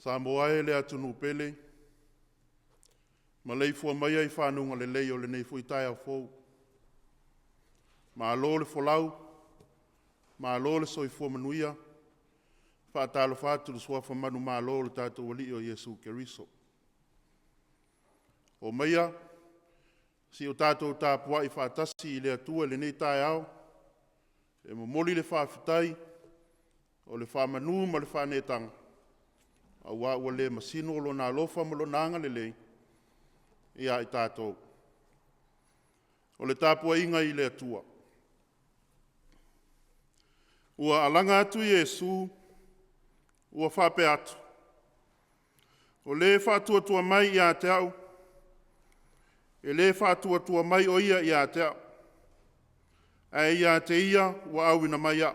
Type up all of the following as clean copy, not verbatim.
Sa moa e le atunu pele. Ma lei fua mai ai whanunga le lei o le nei fui Taeao fou. Ma alo le folau. Ma alo le soi fua manuia. Whaatalo whaatu le suafa manu ma alo le Tapuaiga o Yesu Keriso. O maia, si o tātou Tapuaiga i whaatasi i le atua le nei Taeao. E momoli le whaafitai. O le whaamanu ma le whaanetanga. A ua le masino lo na alofa mo lo nanga le lei. Ia i tātou. O le Tapuaiga i le atua. Ua alanga atu Yesu, ua whape atu. O le whaatuatua mai i a Taeao. E le whaatuatua mai o ia i a Taeao. E ia te ia, ua awina mai a.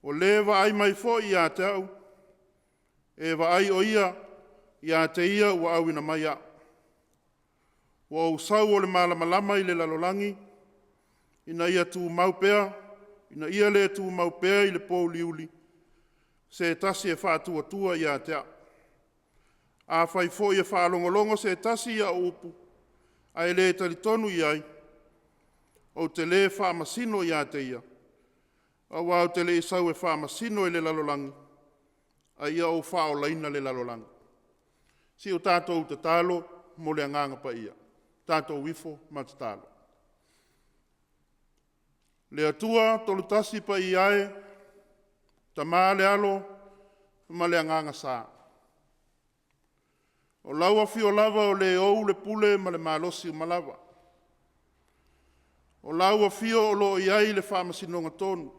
O le wa ai mai fo i a Taeao. E wa ai o ia, i a te ia, ua awina mai a. Ua usau o le malamalama i le lalolangi. Ina ia tu maupea. Ina ia le tu maupea i le pou liuli. Se tasi e whaatuatua i a Taeao. A whai fo i e whaalongolongo se tasi i a upu. A e le talitonu i ai. O te le whaamasino i a te ia. A wau te le isau e whaamasino i le lalolangi. A ia o whaolaina le lalolangi. Si o tātou te talo, mo le anganga pa ia. Tātou wifo, ma te talo. Le atua, tolu tasi pa i ae, ta maa le alo, ma le anganga saa. O laua fio lava o le ou le pule ma le malosi o malawa. O laua fio o lo iai le whaamasinonga tonu.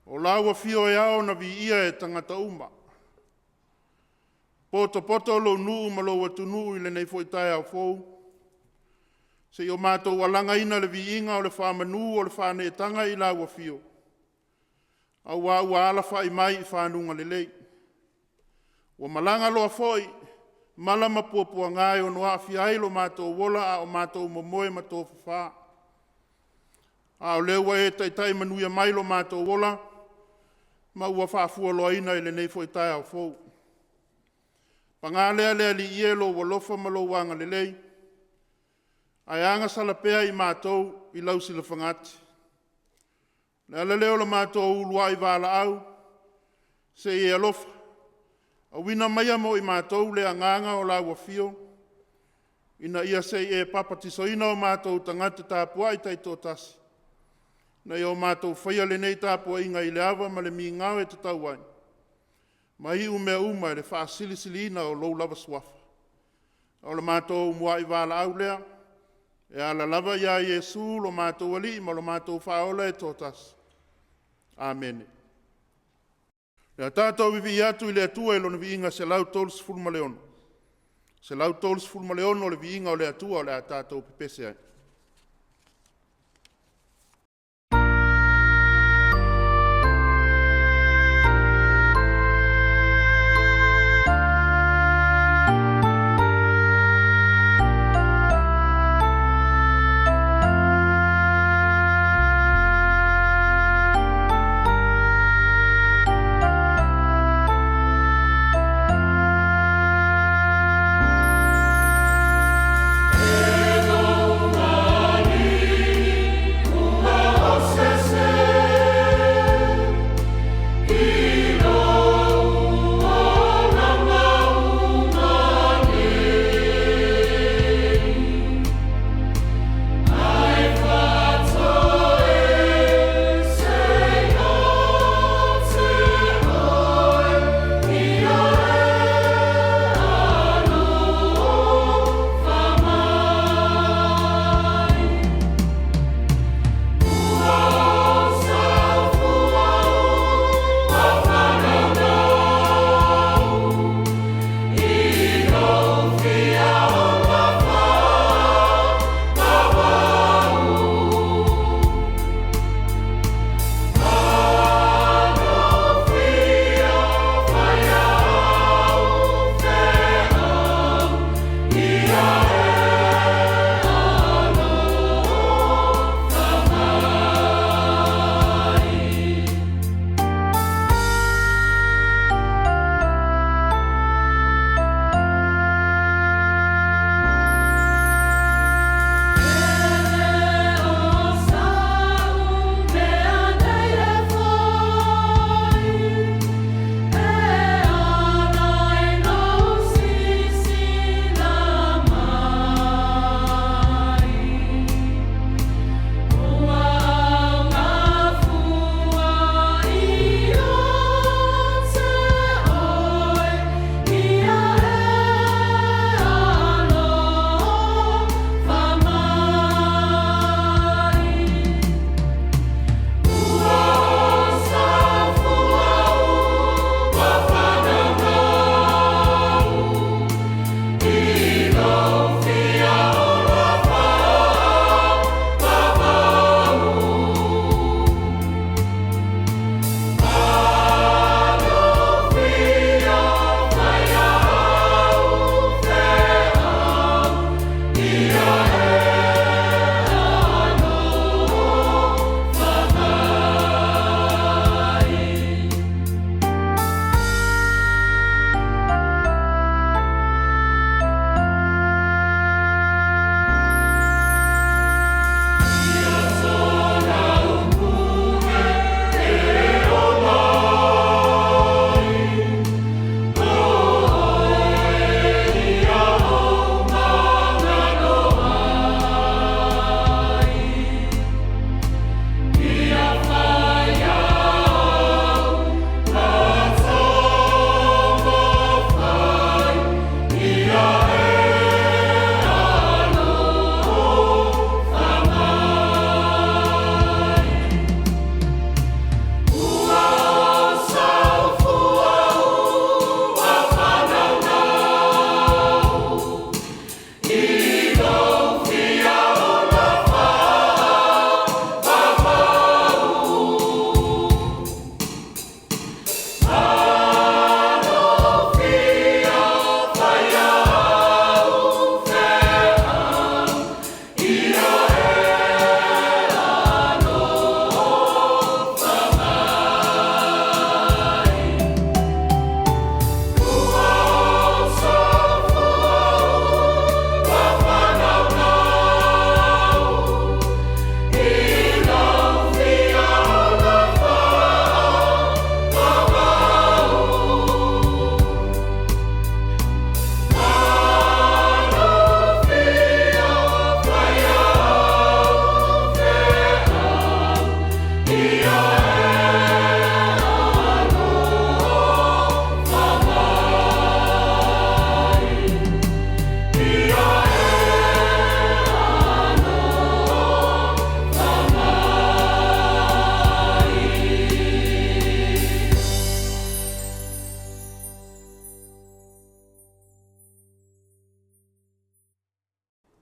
O laua fio e ao na vi ia e tangata uma. Poto lo nuu ma lo watunu i le nei foi Taeao fou. Se i o mātou walanga ina le vi inga o le whaamanu o le whaanetanga i laua fio. A ua ala whai mai i whanunga le lei. Ua malanga loa foi, malama puapua ngai o noa fiai lo mātou wola a o mātou momoe mātou whawha. A o lewa e taitai manuia mai lo mātou wola, ma ua whaafua loa ina i le nei foi Taeao fou. Pangālea lea li ielo walofa malo wanga le lei. Ai anga salapea i mātou i lausi le whangati. Le ala leo la mātou ulua i wala au, se i alofa. A wina maia mo i mātou le anganga o la wafio. Ina ia se e papatiso ina o mātou tangata Tapuaiga tai tō tasi. Na i o mātou whaia le nei Tapuaiga i le awa ma le mi ngau e te tauai. Ma hi umea uma e le whaasilisili ina o lou lava swafa. O le mātou mua i wala au lea. E ala lava ia Yesu lo mātou ali ma lo mātou whaola e tō tasi. Amen. Le tātou vivi atu i le atua e lo na viinga se lau tolus fulma leono. Se lau tolus fulma leono le viinga o le atua o le tātou pipese ai. Ego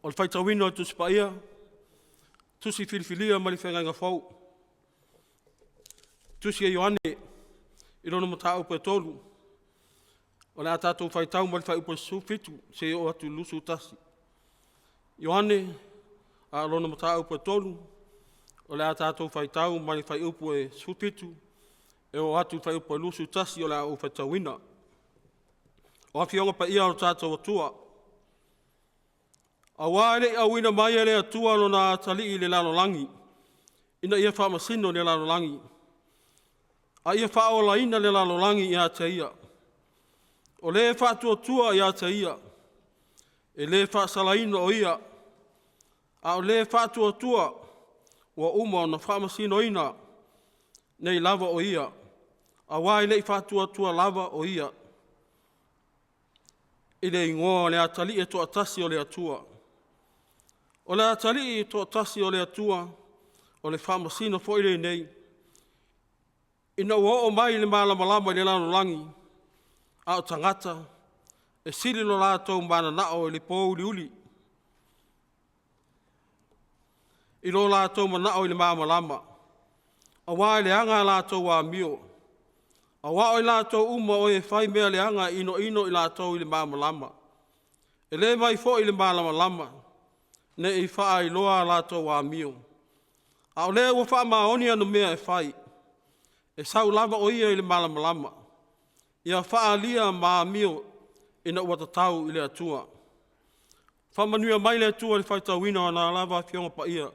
O le whaitawina o tusi paia, tusi filifilia ma le whenga fau. Tusi e Ioane, i rono mata upo e tolu. O le atatou whaitau ma le whai upo su fitu, se o atu lusu tasi. Ioane, a rono mata upo e tolu. O le atatou whaitau ma le whai upo e su fitu, e o atu whai upo e lusu tasi o le au whaitawina. O a fionga pa ia o tātou atua. A wāle a wina mai ele atua no nā tali i le lalo langi. Ina ia wha masino le lalo langi. A ia wha ola ina le lalo langi i a te ia. O le wha tua i a te ia. E le wha salaino o ia. A o le wha tua wa uma o na wha masino ina. Nei lava o ia. A wāle i wha tua lava o ia. I le ingoa le atali e toa tasi o le atua. O le atali e toa tasi o le atua, o le whamasino fo ile nei. Ina ua o mai le malamalama i le lano langi, a o tangata, e siri lo lātou mana nao i le pō uli. I lo lātou manao i le malamalama. A wā le anga lātou wā mio. A wā o i lātou uma o e whai mea le anga ino i lātou i le malamalama. E le mai fo i le malamalama. Ne i wha i loa lātou wā mio. A o le ua wha maoni anu mea e whai. E sau lava o ia i le malamalama. Ia wha lia mā mio ina ua tatau i le atua. Wha manuia mai le atua le whaitawina o nā lava fionga pa ia.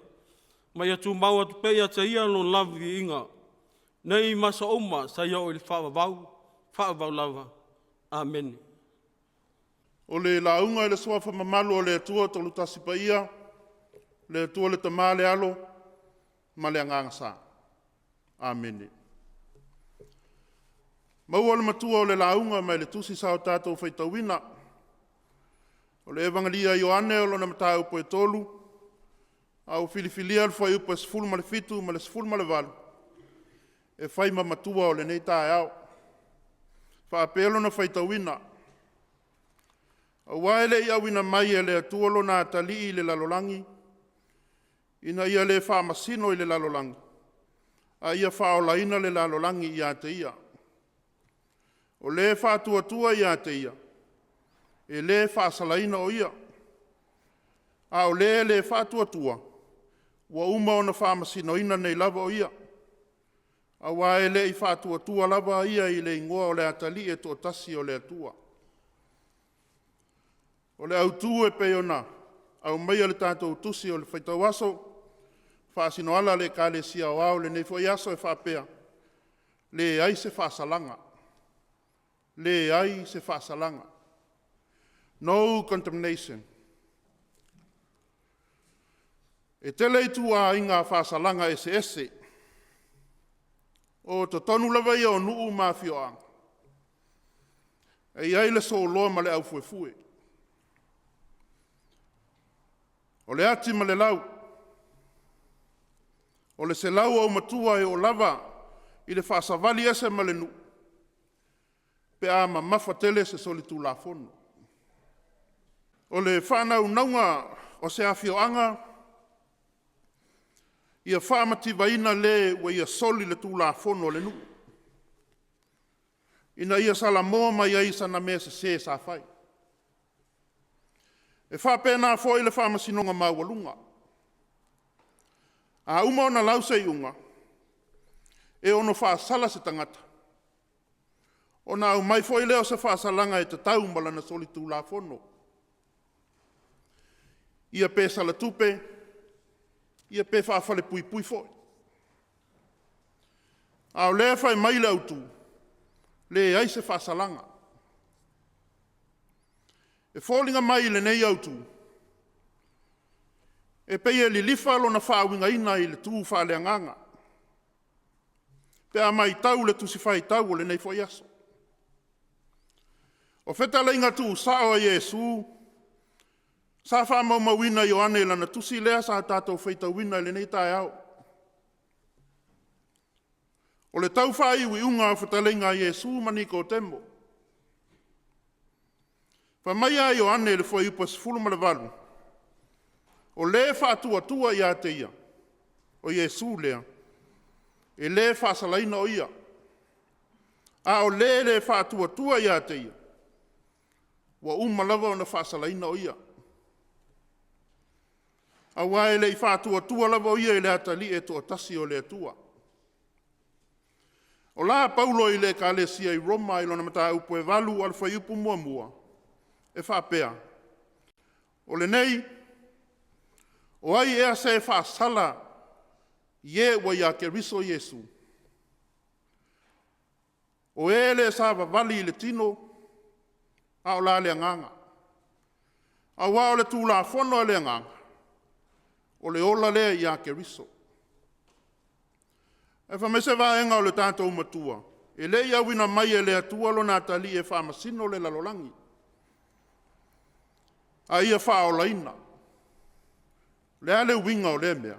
Mai atu mau atu peia te ia no lavi inga. Nei masa oma sa ia o i le whaavau lava. Amen. O le launga i le soafa mamalu o le atua tolu tasi pa ia, le atua le tamā le alo, ma le anganga sa. Amen. Maua le matua o le launga mai le tusi sa o tātou whaitawina. O le evangelia Ioane o lona mata upo e tolu, au filifilia le whai upo e sifulu ma le fitu, ma le sifulu ma le walu. E whai ma matua o le nei Taeao. Whaapelo na whaitawina. A waele i awina mai e le atuolo na tali i le lalolangi. Ina ia le wha masino i le lalolangi. A ia wha o laina le lalolangi i a te ia. O le wha tua i a te ia. E le wha salaina o ia. A o le wha tua. Wa uma o na wha masino ina nei lava o ia. A waele i wha tua lava ia i le ingoa o le atali e to tasi o le atua. O le autu e peona, au mai le tātou tusi o le whaitau aso, whaasino ala le kāle sia o au le neifo i aso e whapea. Le ai se whaasalanga. Le ai se whaasalanga. No condemnation. E tele i tua inga whaasalanga ese. O to tonu lava ia o nuu mafioanga. E ai le so loa ma le au fuefue. O le ati ma le lau. O le se lau au matua e o lava i le whaasavali ese ma le nu. Pe a ma mawhatele se solitu la fono. O le whanau naunga o se awhioanga. Ia whaamati waina le wa ia soli le tu la fono le nu. Ina ia sala moa mai ai sana mesa se sa whai. E whapena foi le whamasinonga maualunga. A uma o na lausa i unga. E ono whaasala se tangata. O na au mai foi leo se whaasalanga e te taumala na solitu la fono. Ia pe sala tupe. Ia pe whaafale pui foi. A o lea whai mai le autu. Le ai se whaasalanga. E fōlinga mai le nei autu. E peia li lifalo na whaawinga ina i le tū whaaleanganga. Pea mai tau le tusi whai tau le nei fwoi aso. O wheta le inga tū sao a Jesu. Sa wha mawina Ioane lana tusi lea sa tātou whaitau wina le nei Taeao. O le tau whai ui unga o wheta le inga Jesu maniko tembo. Fa mai a Ioane le foi upa sifulu ma le walu. O le whātua ia te ia. O Iesu lea. E le whaasalaina o ia. A o le whātua ia te ia. Wa umalawa o na whaasalaina o ia. A wae le i whātua lava o ia i le atali e toa tasi o le atua. O la Paulo i le kalesia i Roma i lona mata upo e walu al whaiupu mua. E whapea. O le nei, o ai ea se e whaasala ie wa ia ke riso Iesu. O e le sa vavali i le tino, a o la le nganga. A wa o le tū la fono le nganga. O le ola lea ia ke riso. E whamese vaenga o le tātou matua. E le ia wina mai e le atua lo nā tali e whamasino le lalolangi. A ia whaolaina. Le ale winga o le mea.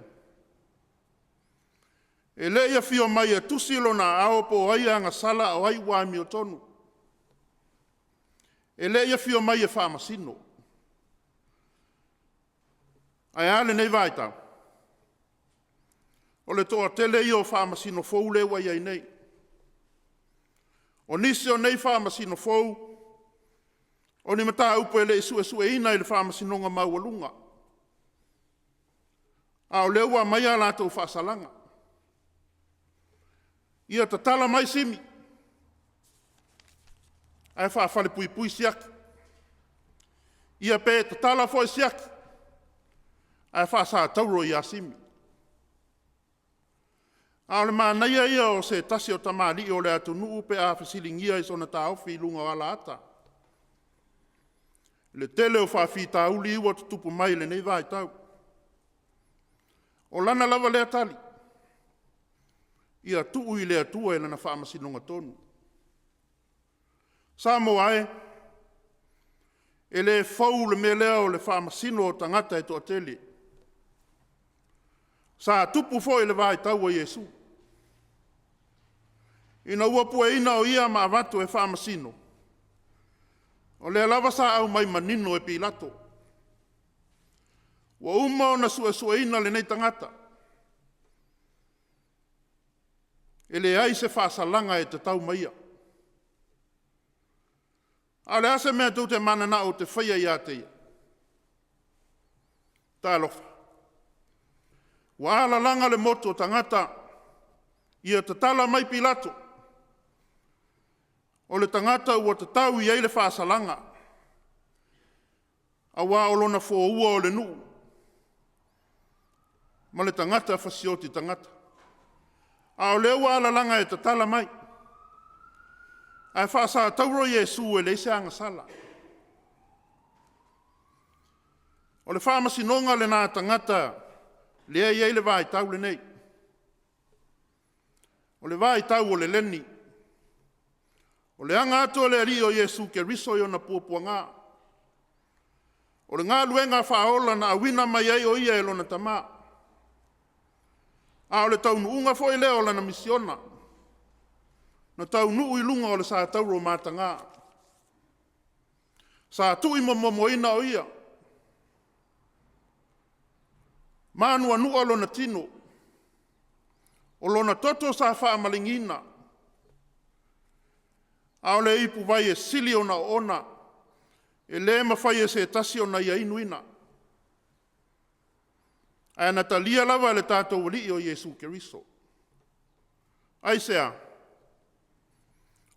E le ia fio mai e tusilo na aopo ai anga sala o ai waimi o tonu. E le ia fio mai e whamasino. Ai ale nei vaitau. O le toa tele i o whamasino fou le wai ai nei. O nisi o nei whamasino fou, o ni mata upo e le isu e ina i le whamasinonga maualunga. A o leua mai a lātou whaasalanga. Ia ta tala mai simi. Ai whaafale pui siaki. Ia pe ta tala foi siaki. Ai whaasa tauro i a simi. A le mānaia ia o se tasi o tamali o le atu nuu pe a fasilingia i sona tāofi lunga o ala ata. Le tele o whaafi tāuli iwa tutupu mai le nei vai tau. O lana lava le atali. Ia tuu i le atua e lana whaamasinonga tonu. Samo ae, e le fau le me lea o le whaamasino o tangata e toa tele. Sa tupu fo i le vai tau o Iesu. Ina uapu e ina o ia ma avatu e whaamasino. O le lava sa au mai manino e Pilato. Wa uma o na sua ina le nei tangata. E le ai se whaasalanga e te tau maia. A le ase mea tau te manana o te whaia i a te ia. Tā lofa. Wa ala langa le moto tangata ia te tala mai Pilato. O le tangata ua te tau i eile whaasalanga. A wā o lona fō ua o le nuu. Ma le tangata whasioti tangata. A o le ua ala langa e te tala mai. A whaasa tauro Iesu e le se anga sala. O le whaamasinonga le nā tangata lea i eile vai tau le nei. O le vai tau o le leni. O le anga ato le ari o Iesu ke riso i o na puapua ngā. O le ngā luenga whaola na awina mai ai o ia e lona tamā. A o le taunu unga fo i leo lana misiona. Na taunu i lunga o le sa tauro mata ngā. Sa tui momoina o ia. Manua nua lona tino. O lona toto sa whaamalingina. A o le ipu vai e sili o na ona. E le mawhai e se tasi o na ia inuina. A na talia lava le tātou wali o Iesu Keriso. Ai sea.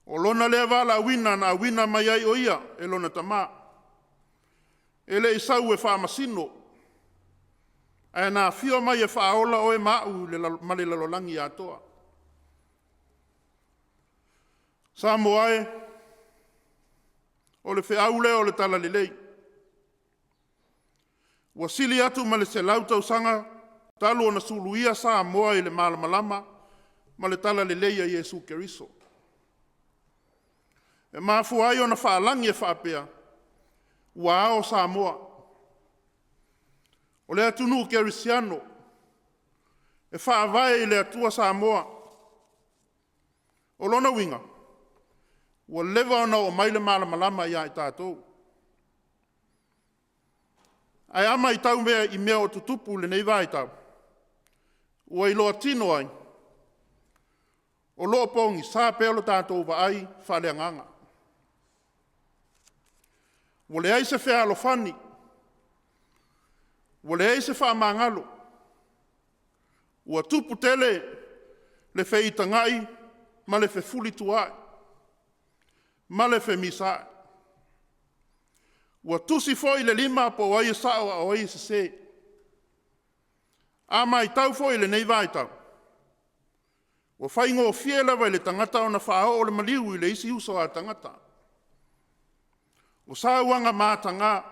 O lona le wala wina na wina mai ai o ia e lona tamā. E le isau e whaamasino. A na fio mai e whaola o e mau le male lalolangi atoa. Samo ai, o le whiaule o le tala lelei. Wa sili atu ma le se lautau sanga, talu o na suluia sa moa i le malamalama, ma le tala lelei a Iesu Keriso. E mafu ai o na whaalangi e whaapea, ua ao sa moa. O le atunu Kerisiano, e whaavai i le atua sa moa. O lona winga. Ua lewa ona o maile malamalama ia i tātou. Ai ama I tau mea I mea o tutupu le nei vai tau. Ua I loa tino ai. O loo pongi sa peolo tātou wa ai whale nganga. Ua le ai se whea alofani. Ua le ai se wha mangalo. Ua tupu tele le whei tangai ma le whe fuli tuai. Ma le whe misai. Ua tusi foi le lima po wai sao a wai se se. A mai tau foi le nei vai tau. Ua whaingo o fiela vai le tangata o na whao o le maliu I le isi uso a tangata. O sa uanga mātanga.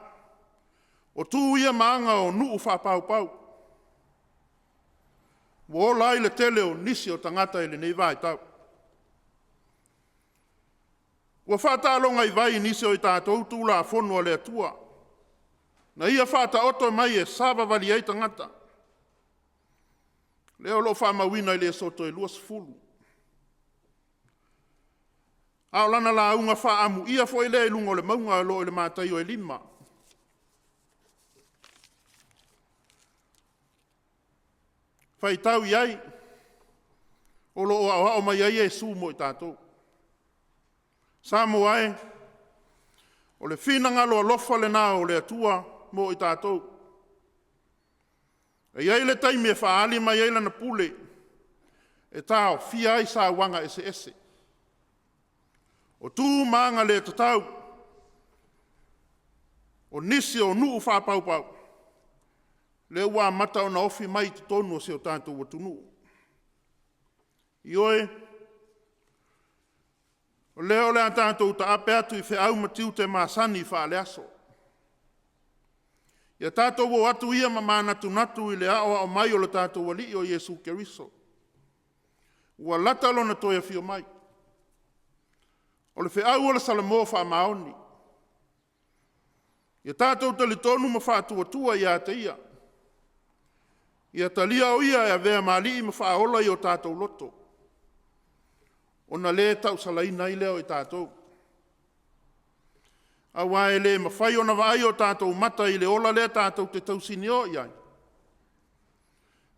O tū ia maanga o nuu whapau pau. Ua o lai le tele o nisi o tangata I le nei vai tau. Ua whātālonga I vai nisi o I tātou tūla a whonua le atua. Na ia whāta oto mai e sāwa wali ai tangata. Leo lo whamawina I le soto e luas fulu. Ao lana la unga whaamu ia fo I le lungo le maunga lo le mātai o e lima. Whai tau iai. O lo o mai ai e su mo I tātou. Samo ai, o le whinanga lo alofa le nā o le atua mo I tātou. E iai le taimi e whaali mai iai lana pule, e tāo fia ai sa wanga ese ese. O tū maanga le tatau, o nisi o nuu whapau pau, le ua mata o na ofi mai te tonu o se o tātou o tunu. Ioe, o leo le a tātou ta ape atu I wheau matiu te māsani wha le aso. Ia tātou o atu ia ma mānatu natu I le aoa o mai o le tātou wali o Jesu Keriso. Ua lata lo na toia fio mai. O le wheau o le salamo wha maoni. Ia tātou tali tonu ma whātua tua ia te ia. Ia talia o ia e vea mali I ma whaola I o tātou loto. O na le tau salaina I leo I tātou. A wae le mawhai o na vai o tātou mata I le ola le tātou te tausini o iai.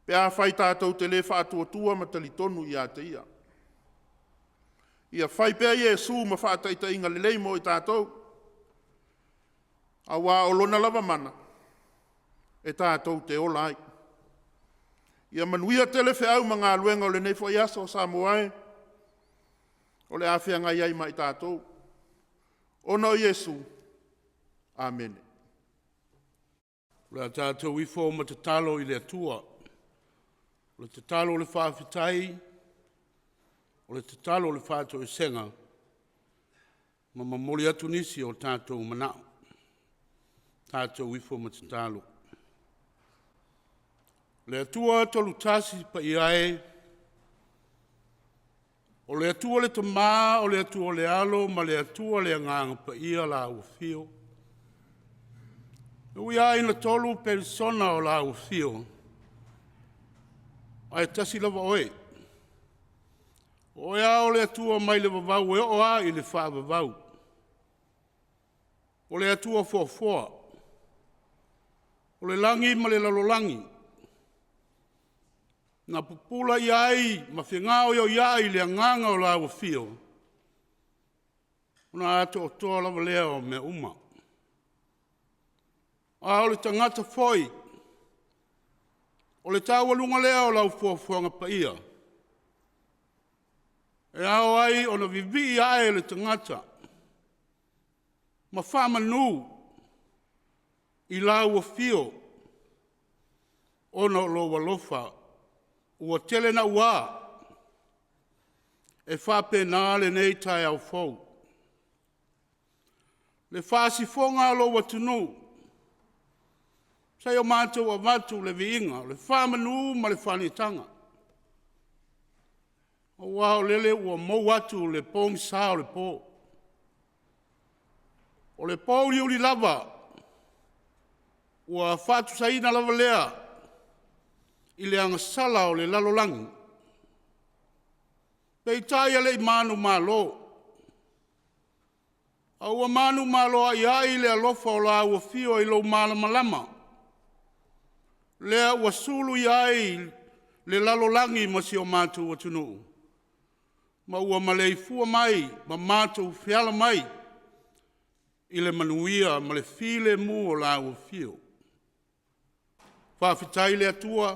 Pe a whai tātou te le whātua tua ma tali tonu I a te ia. Ia whai pea Iesu ma whātaita inga le leimo I tātou. A wā o lona lava mana. E tātou te ola ai. Ia manuia tele wheau ma ngā luenga o le nei fo iaso o Samoae. O le awhia ngai ai mai tātou. Ono Iesu. Amen. Le tātou ifo ma te talo I le atua. Le te talo le whawhitai. O le te talo le whātou I senga. Ma mamoli atu nisi o tātou manao. Tātou ifo ma te talo. Le atua tolu tasi pa I ae. O le atua le tamā, o le atua le alo, ma le atua le anganga pa ia la uafio. Ui ai na tolu persona o la uafio. Ai tasi lava oe. O ea o le atua mai le vavau e o a I le wha vavau. O le atua foa. O le langi ma le lalolangi. Na pupula iai, ma whingao iai le anganga o la uafio. Una ato o toa lava leo me uma. A o le tangata foi. O le tāwalunga leo lau fuafuanga pa ia. E ao ai o na vivi ai le tangata. Ma whamanu I la uafio. Ona lo walofa. Ua tele na ua. E whape nā le nei Taeao fau. Le whasifonga lo watunu. Sai o mātou a watu le viinga. Le whamanu ma le whanitanga. O wao lele ua mou atu le pong sa o le pō. O le pō li lava. Ua whatu saina lava lea. I le anga sala o le lalolangi. Pei tai ale I manu malo. A ua manu malo a ia I le alofa o la ua fio I lo malama lama. lea ua sulu iai le lalolangi ma si o mātou o tunu. Ma ua maleifua mai, ma mātou whiala mai, i le manuia ma le file mu o la ua fio. Whawhitai le atua,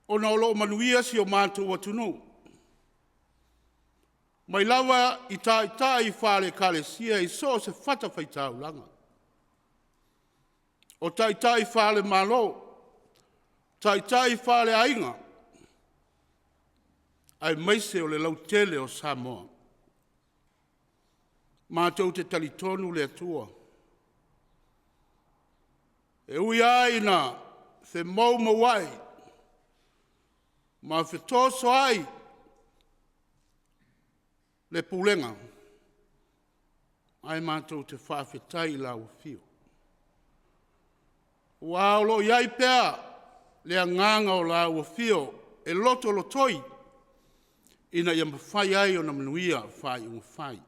o na olo manuia si o mātou o tunu. Mai lava i tai whale kalesia i so se whata whaitau langa. O tai whale malo, tai whale ainga, ai maise o le lautele o Samoa. Mātou te talitonu le atua. E ui aina, fe mau mawai, ma fe toso ai, le pulenga, ai mātou te whawhetai la o fio. Waolo iai pea, le anganga o la o fio, e loto lotoi, ina ia mawhai ai o na manuia whai o whai.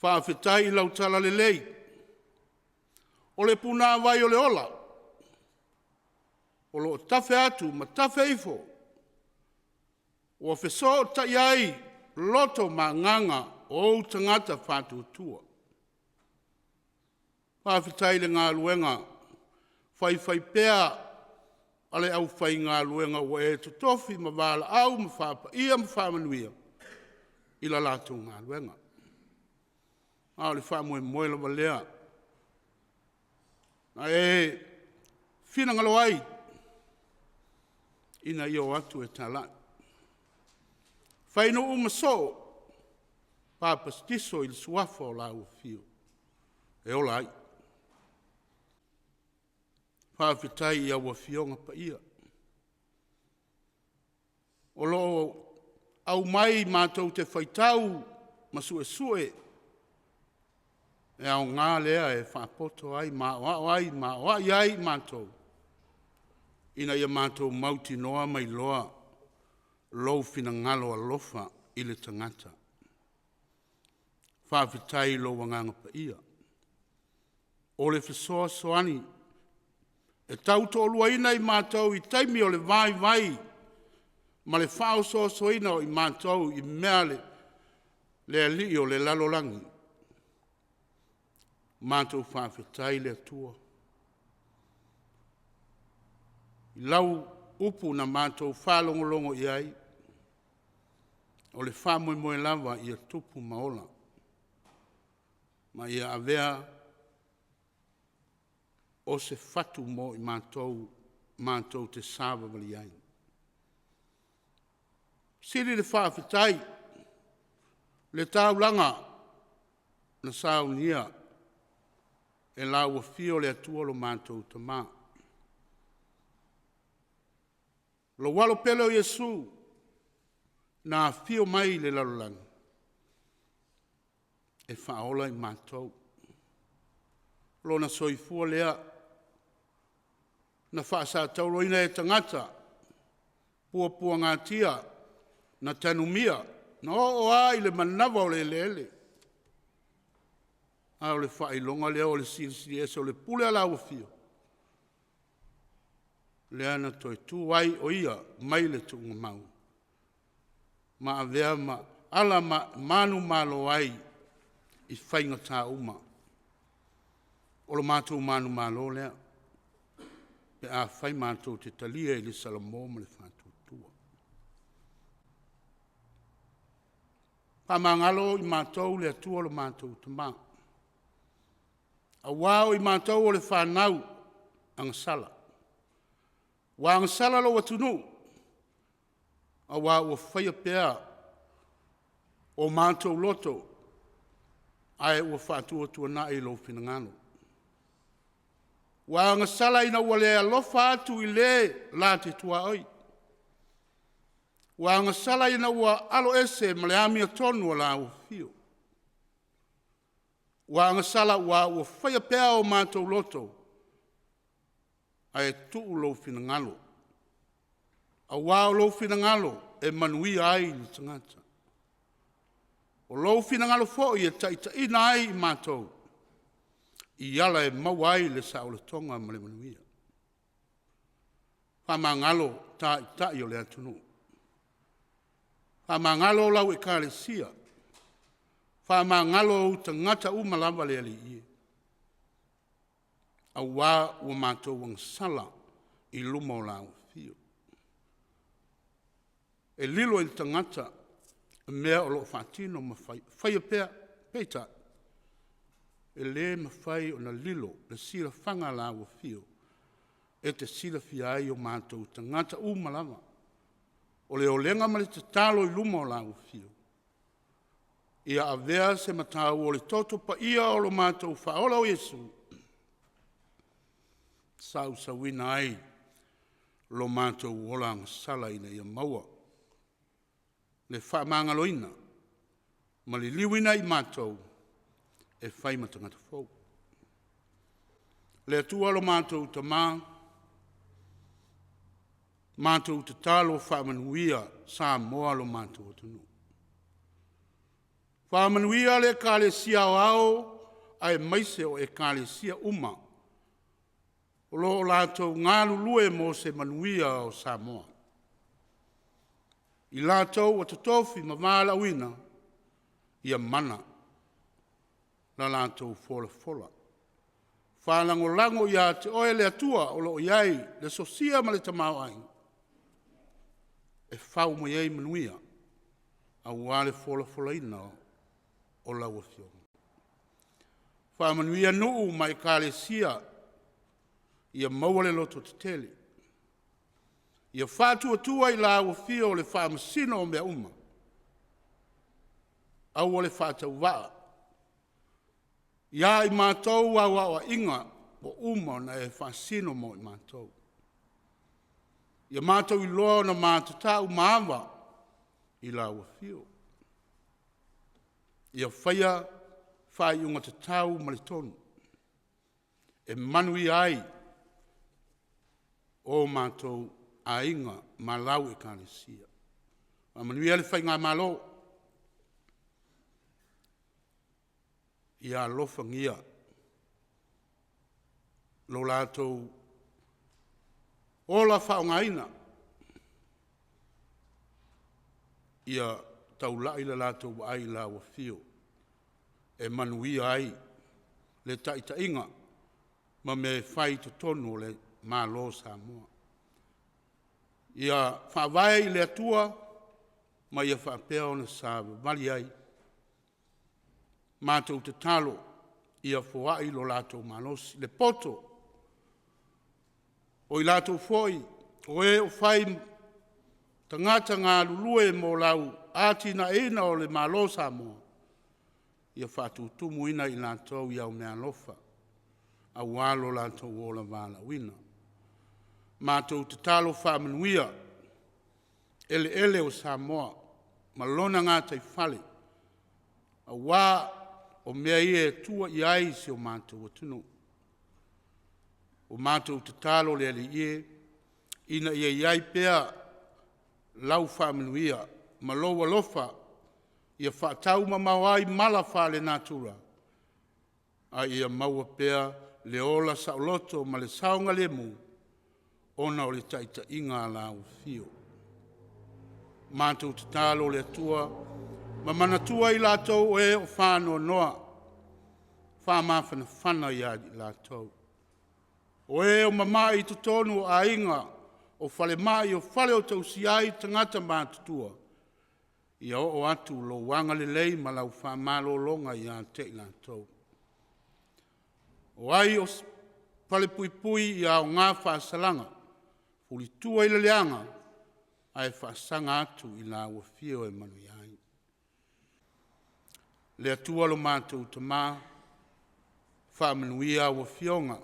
Whawhetai lau tala le lei, o le puna vai o le ola, o lo tafe atu, ma tafe ifo, o feso ta iai loto ma nganga o tangata whatu tua. Whawhetai le ngā luenga, whai pea, ale au whai ngā luenga o e tutofi ma wala au ma whapa ia ma whamanuia, ila lātou ngā luenga. Au le whamoe moela wa lea, na e whina ngalo ai, ina i o atu e tālai. Whaino umaso, papastiso i le suafa o la ua fio. E ola ai. Whawhetai i aua fionga pa ia. O lo au mai mātou te whaitau ma sue. E au ngā lea e whapoto ai, ma wai ai mātou. Ina ia mātou mauti noa mai loa, lou fina ngalo alofa i le tangata. Whawhetai lo wanganga pa ia. O le whesoa soani, e tauto o luaina i mātou i taimi o le vai, ma le whao soina o i mātou i mea le ali o le lalolangi. Mātou whawhetai le atua. I lau upu na mātou whalongolongo i ai, o le whamoe lava i a tupu maola. Ma ia avea o se fatu mo i mātou te sāwa wali ai. Siri le whawhetai, le taulanga na saunia, e la ua fio le atua lo mātou ta mā. Lo walo pelo Yesu, na fio mai le lalolang. E whaola i mātou. Lo na soifua lea, na whaasa tauloina e tangata, pua ngā tia, na tanumia, na o ai le manawa o le lele. A o le whailonga lea o le siri esa o le pule ala ua fio. Le ana toi tu ai o ia mai le tunga mau. Ma avea ma ala manu malo ai i whainga tā uma. O lo mātou manu malo lea. Pe a whai mātou te talia i le salamo ma le whātou tua. Pa mangalo i mātou le atua lo mātou tamā. A wao i mātou o le whanau angasala. Wa angasala lo watunu. A wao o whaia pea o mātou loto. Ai o whātua tua na i lo whinangano. Wa angasala ina wale alofa atu i le la te tua oi. Wa angasala ina wa alo ese male amia tonu la o fio. Wa angasala wa o whaia pea o mātou loto. Ai tuu lo finangalo. A wao lo finangalo e manui ai ni tangata. O lo finangalo fo i e taita ina ai i mātou. I ala e mawai le sa o le tonga ma le manuia. Whamangalo ta i o le atunu. Whamangalo lau e ka le sia. Whamangalo o tangata umalamba le ali ie. A wā ua mātou wang sala I luma o lau fio. E lilo I tangata mea o lo whatino ma whai pea peita. E le ma whai o na lilo le sira whanga lau fio. E te sira fiai o mātou tangata umalama. O le olenga ma le te talo I luma o lau fio. Ia avea se matau o le toto pa ia o lo mātou whaola o Yesu. Sau wina ai lo mātou olang sala ina ia maua. Le whamangaloina ma le liwina I mātou e whai matangata fau. Le atua lo mātou ta mātou te talo whamanuia sa moa lo mātou atunu. Whamanuia le kāle sia o ao ai maise o e kāle sia uma. O lo lātou ngālu lue mo se manuia o Samoa. I lātou o tatofi ma māla wina ia mana na lātou fola. Whalango ia te oe le atua o lo iai le sosia ma le tamau ai. E whau mo iai manuia a wale fola ina o lau afionga. Whamanuia nuu mai kāle sia ia maua le loto te tele. Ia whātua I lau afio le whamasino o mea uma. Au le whātau waa. Ia I mātou awa inga o uma na e whasino mo I mātou. Ia mātou I loa na mātatau maawa I lau afio. Ia whaia whai unga te tau malitonu. E manui ai o mātou a inga ma lau e kāne sia. Ma manui ale whai ngā malo. Ia alofa ngia. Lo lātou ola whao ngaina. Ia taulai la lātou ai la wafio. E manui ai le taita inga ma me whai to tonu le malo Samoa. Ia whawai le atua ma ia whapea o na sāwe mali ai. Mātou te talo ia whaai lo lātou malosi le poto. O I lātou foi o e o whai tangata ngā lulue mo lau ati na ena o le malo Samoa. Ia whātutumu ina I lātou iau mea lofa. A walo lātou o la wala wina. Mātou te talo whamanuia. Ele o Samoa. Malona ngā tai whale. A wā o mea e tua I ai se o mātou atunu. O mātou te talo le ali ina iai pea lau whamanuia. Maloa lofa. Ia whaatau mawai mala whale natura. A ia maua pea le ola sauloto ma le saunga le mu. Ona o le taita inga la ufio. Mātou te talo le atua. Ma manatua I lātou e o whāno noa. Whāmawhana whana I lātou. O e o mamai I tutonu a inga. O whale mai o whale o tausiai tangata mātutua. Ia o atu lo wanga le lei ma lau whamalo longa I a te lātou. O ai o pale pui I a o ngā whaasalanga. Fuli tua I le leanga. Ai whaasanga atu I la wafio e manui ai. Le atua lo mātou ta mā. Whamanuia wafionga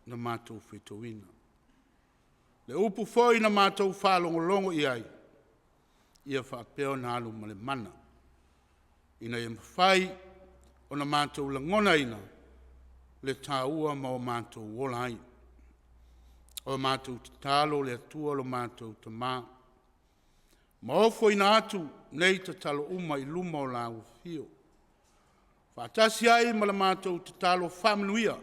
na mātou whetowina. Le upu foi na mātou whalongolongo I ai. Ia whaapeo na alu ma le mana. Ina ia mawhai o na mātou langona ina le tāua ma o mātou wola ai. O mātou te talo le atua lo mātou ta mā. Ma ofo ina atu nei te talo uma I luma o la ufio. Whaatasi ai ma le mātou te talo whamanuia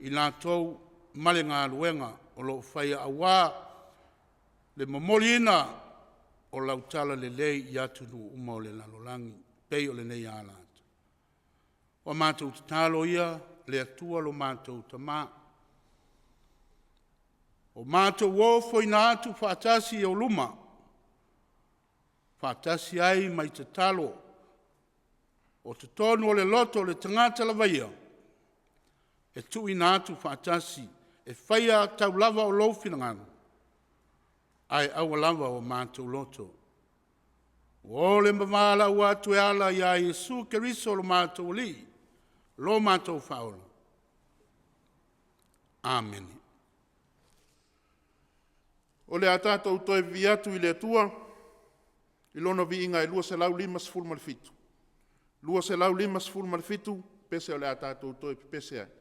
I nātou male ngā luenga o lo whaia awa le mamolina o lautala le lei i atunu uma o le lalolangi, pei o le nei ālata. O mātou tatalo ia, le atua lo mātou tamā. O mātou ofo ina atu whaatasi o luma, whaatasi ai mai te talo, o te tonu o le loto le tangata lavaia, e tu ina atu whaatasi, e whaia tau lava o lofina ai awa lava o mātou loto. O le mamala ua atu e ala ia Iesu Keriso lo mātou li, lo mātou whaola. Amen. O le atatou toe vi atu i le atua, i lona vi inga e lua se lau lima sefulu ma le fitu. Lua se lau lima sefulu ma le fitu, pese o le atatou toe pese ai.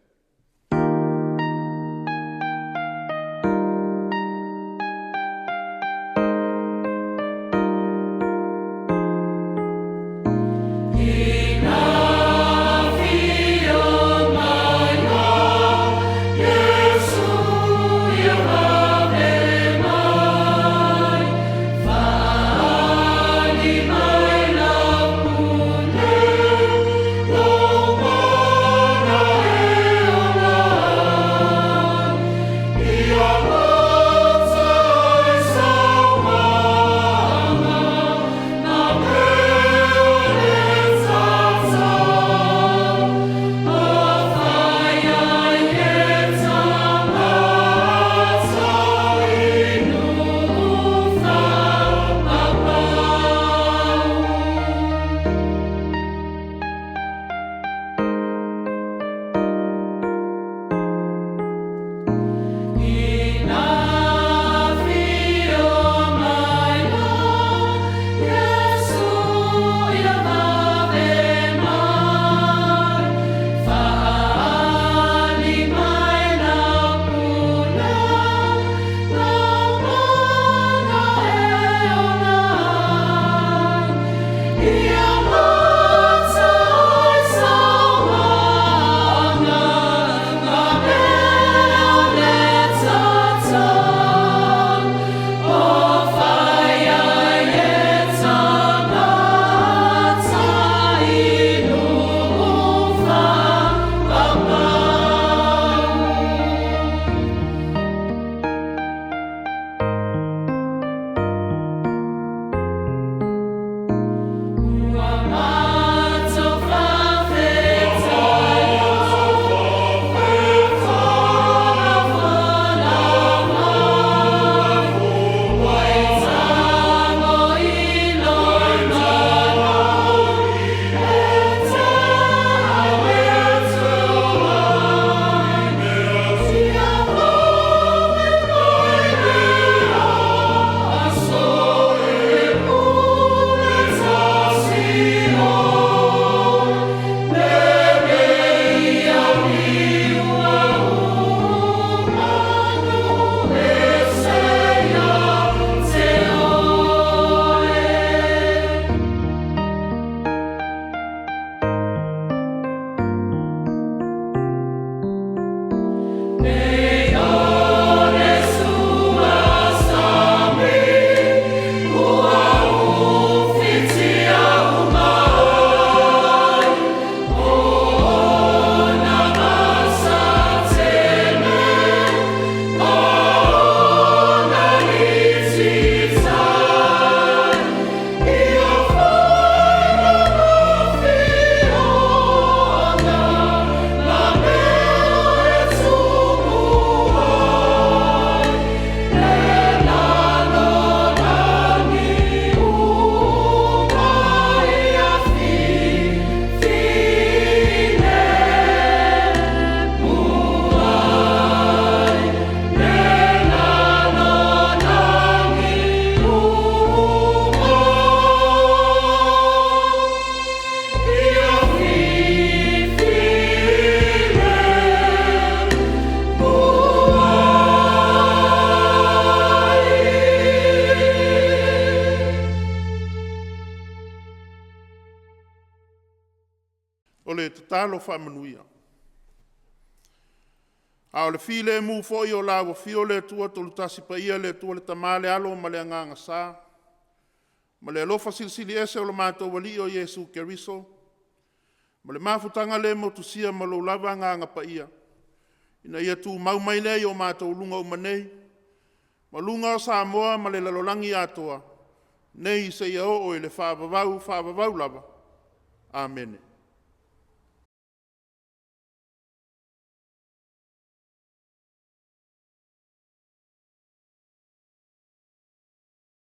o le tatalo whaamanuia. A o le file mu fo i o la wa fio le tua tolu tasi pa ia le tua le tamale alo ma le anganga sa. Ma le alofa silisili ese o le mātou wali o Yesu Keriso. Ma le mafutanga le motusia ma lo lava anganga pa ia. Ina ia tu mau mai le o mātou lunga o manei. Ma lunga o Samoa ma le lalolangi atoa. Nei se ia o i le whaavavau lava. Amen.